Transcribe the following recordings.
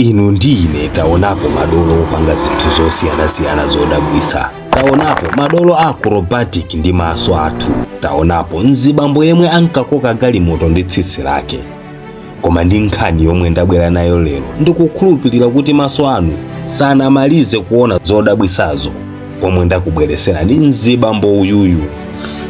inu ndine taonapo madolo opanga zinthu zosiyana-siyana zodabwitsa. Taonapo madolo acrobatic ndi maso athu. Taonapo mzibambo yemwe ankakoka galimoto ndi tsitsi lake. Koma ndi nkhani yomwe ndabwera nayo lero ndikukhulupirira kuti maso anu sanamalize kuona zodabwitsazo pomwe ndakubweresera ndi mzibambo uyuyu.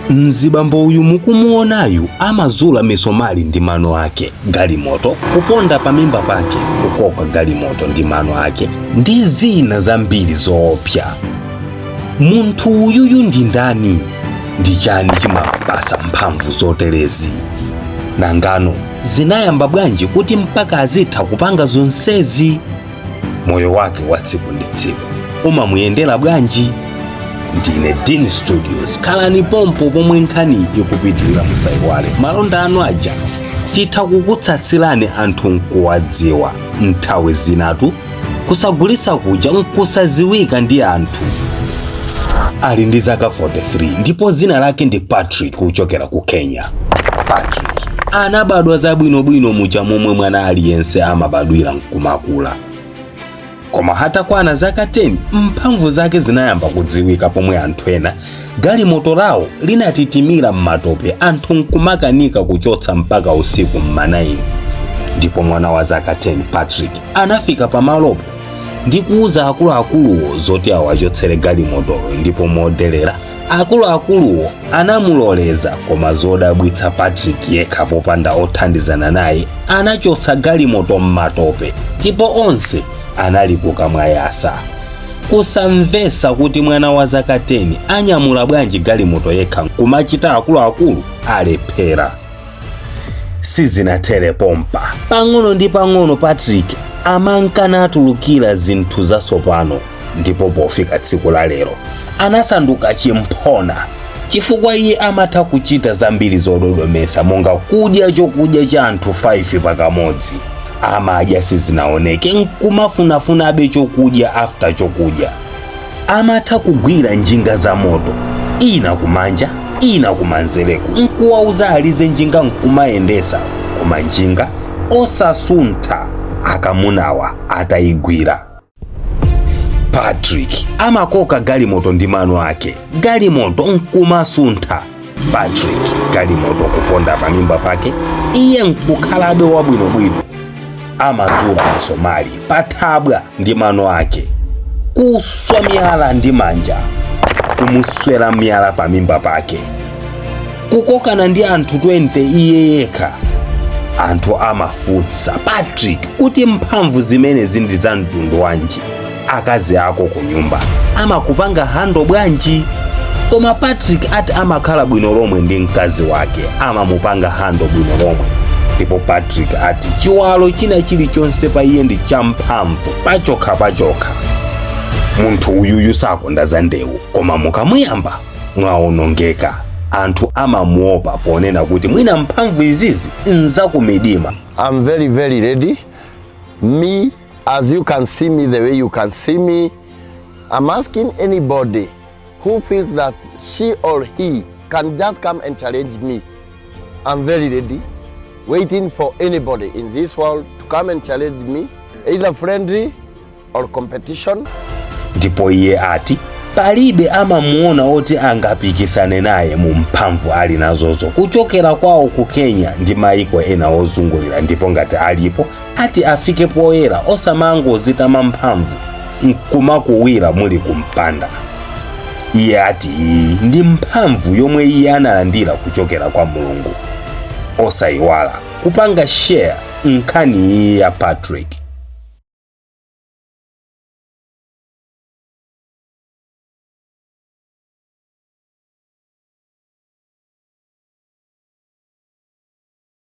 Mzibambo uyu mukumuonayu amazula misomali ndi mano ake, galimoto kuponda pamimba pake, kukoka galimoto ndi mano ake ndi zina zambiri zoopsa. Munthu uyuyu ndi ndani? Ndi chani chimapasa mphamvu zoterezi? Nangano zinayamba bwanji kuti mpaka azitha kupanga zonsezi? Moyo wake wa tsiku ndi tsiku umamuyendera bwanji? Ndine Dean Studios, khalani pompo pomwe nkhani ikupitirira musaiwale. Malonda anu aja titha kukutsatsirani anthu nkuwadziwa nthawi zinatu, kusagulitsa kuja nkusaziwika ndi anthu. Ali ndi zaka 43 ndipo zina lake ndi Patrick kuchokera ku Kenya. Patrick anabadwa zabwinobwino muja momwe mwana aliyense amabadwira nkumakula. Koma hata kwana zaka 10 mphamvu zake zinayamba kudziwika pomwe anthu ena galimoto lawo linatitimira m'matope anthu nkumakanika kuchotsa mpaka usiku m'manaini. Ndipo mwana wa zaka 10 Patrick anafika pamalopo ndi kuuza akuluakuluwo zoti awachotsere galimotolo, ndipo modelera akuluakuluwo anamuloleza. Koma zodabwitsa Patrick yekha popanda othandizana naye anachotsa galimoto m'matope ndipo onse anali kukamwayasa. Kusamvetsa kuti mwana wa zaka 10 anyamula bwanji galimoto yekha kumachita akuluakulu alephera. Sizinatere pompa. Pang'ono ndi pang'ono Patrick amankana atulukira zinthu zasopano, ndipo pofika tsiku la lero anasanduka chimphona chifukwa iye amatha kuchita zambiri zododomesa, monga kudya chokudya cha anthu 5 pakamodzi. Amadya sizinaoneke nkumafunafuna abe chokudya after chokudya. Amatha kugwira njinga za moto, ina kumanja ina kumanzereko, nkuwauza alize njinga nkumayendesa, koma njinga osasuntha akamunawa atayigwira. Patrick amakoka galimoto ndi mano ake, galimoto nkumasuntha. Patrick galimoto kuponda pamimba pake, iye nkukhalabe wabwinobwino. Amazula misomali pathabwa ndi mano ake, kuswa miyala ndi manja, kumuswera miyala pamimba pake, kukokana ndi anthu 20 iye yekha. Anthu amafunsa Patrick kuti mphamvu zimene zindi za mtundu wanji, akazi ako ku nyumba amakupanga hando bwanji? Koma Patrick ati amakhala bwino lomwe ndi mkazi wake, amamupanga hando bwino lomwe. Ndipo Patrick ati chiwalo china chilichonse pa iye ndi champhamvu pachokha. Munthu uyuyu sakonda za ndewu, koma mukamuyamba mwaonongeka. Anthu amamuopa ponena kuti mwina mphamvu izizi nzakumidima. I'm very, very ready. Me, as you can see me the way you can see me, I'm asking anybody who feels that she or he can just come and challenge me. I'm very ready, waiting for anybody in this world to come and challenge me, either friendly or competition. Ndipo iye ati palibe amamuona oti angapikisane naye mu mphamvu ali nazozo kuchokera kwawo ku Kenya ndi maiko ena ozungulira. Ndipo ngati alipo ati afike poyera osamangozita mphamvu nkumakuwira muli kumpanda. Iye ati ndi mphamvu yomwe iye analandira kuchokera kwa Mulungu. Osayiwala kupanga share nkhani ya Patrick.